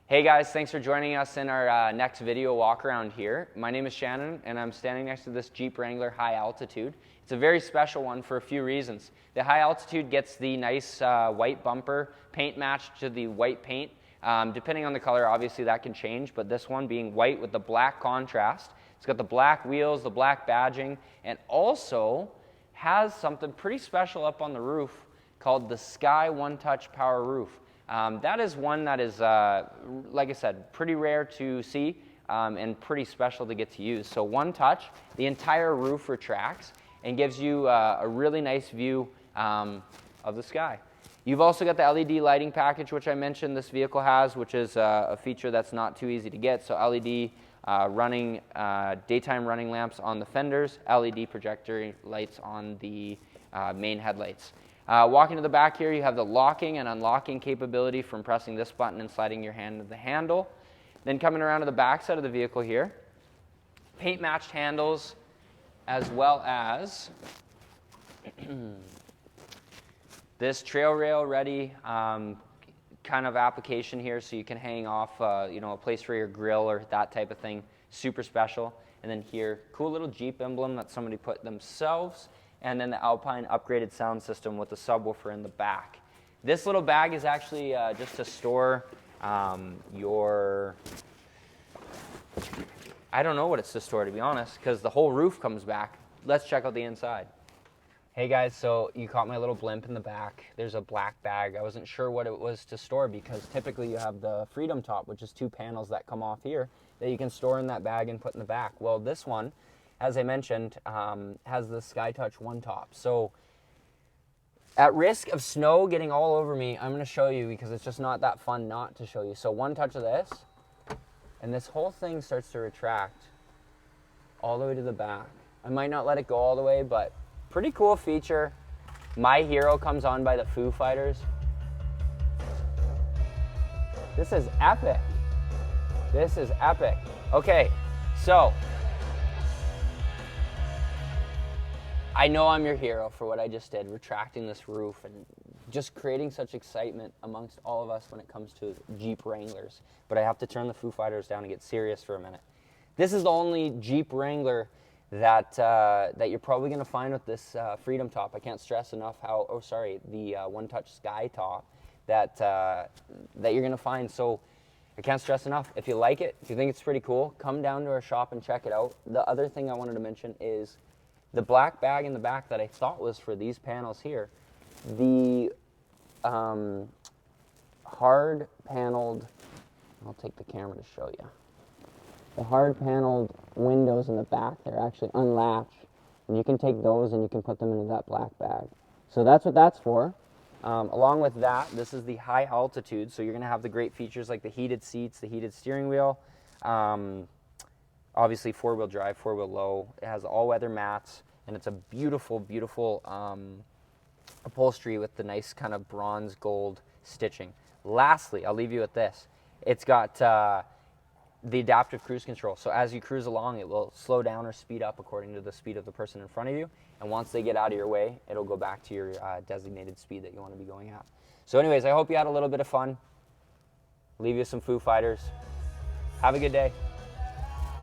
Hey guys, thanks for joining us in our next video walk around here. My name is Shannon and I'm standing next to this Jeep Wrangler high altitude. It's a very special one for a few reasons. The high altitude gets the nice white bumper paint matched to the white paint. Depending on the color, obviously that can change, but this one being white with the black contrast. It's got the black wheels, the black badging, and also has something pretty special up on the roof called the Sky One Touch Power Roof. That is one that is, like I said, pretty rare to see and pretty special to get to use. So one touch, the entire roof retracts and gives you a really nice view of the sky. You've also got the LED lighting package, which I mentioned this vehicle has, which is a feature that's not too easy to get. So LED running, daytime running lamps on the fenders, LED projector lights on the main headlights. Walking to the back here, you have the locking and unlocking capability from pressing this button and sliding your hand to the handle. Then coming around to the back side of the vehicle here, paint matched handles as well as this trail rail ready kind of application here, so you can hang off a place for your grill or that type of thing. Super special. And then here, cool little Jeep emblem that somebody put themselves. And then the Alpine upgraded sound system with the subwoofer in the back. This little bag is actually just to store your, I don't know what it's to store, to be honest, because the whole roof comes back. Let's check out the inside. Hey guys, so you caught my little blimp in the back. There's a black bag. I wasn't sure what it was to store because typically you have the Freedom Top, which is two panels that come off here that you can store in that bag and put in the back. Well, this one, as I mentioned, has the SkyTouch One Top. So at risk of snow getting all over me, I'm going to show you because it's just not that fun not to show you. So one touch of this, and this whole thing starts to retract all the way to the back. I might not let it go all the way, but pretty cool feature. My Hero comes on by the Foo Fighters. This is epic. This is epic. Okay, so I know I'm your hero for what I just did, retracting this roof and just creating such excitement amongst all of us when it comes to Jeep Wranglers. But I have to turn the Foo Fighters down and get serious for a minute. This is the only Jeep Wrangler that you're probably going to find with this Freedom Top. I can't stress enough how, the One Touch Sky Top that you're going to find. So I can't stress enough. If you like it, if you think it's pretty cool, come down to our shop and check it out. The other thing I wanted to mention is the black bag in the back that I thought was for these panels here. The hard paneled, I'll take the camera to show you. The hard paneled windows in the back, they're actually unlatched. And you can take those and you can put them into that black bag. So that's what that's for. Along with that, this is the high altitude. So you're going to have the great features like the heated seats, the heated steering wheel. Obviously four-wheel drive, four-wheel low. It has all-weather mats, and it's a beautiful, beautiful upholstery with the nice kind of bronze gold stitching. Lastly, I'll leave you with this. It's got the adaptive cruise control. So as you cruise along, it will slow down or speed up according to the speed of the person in front of you. And once they get out of your way, it'll go back to your designated speed that you want to be going at. So anyways, I hope you had a little bit of fun. Leave you some Foo Fighters. Have a good day.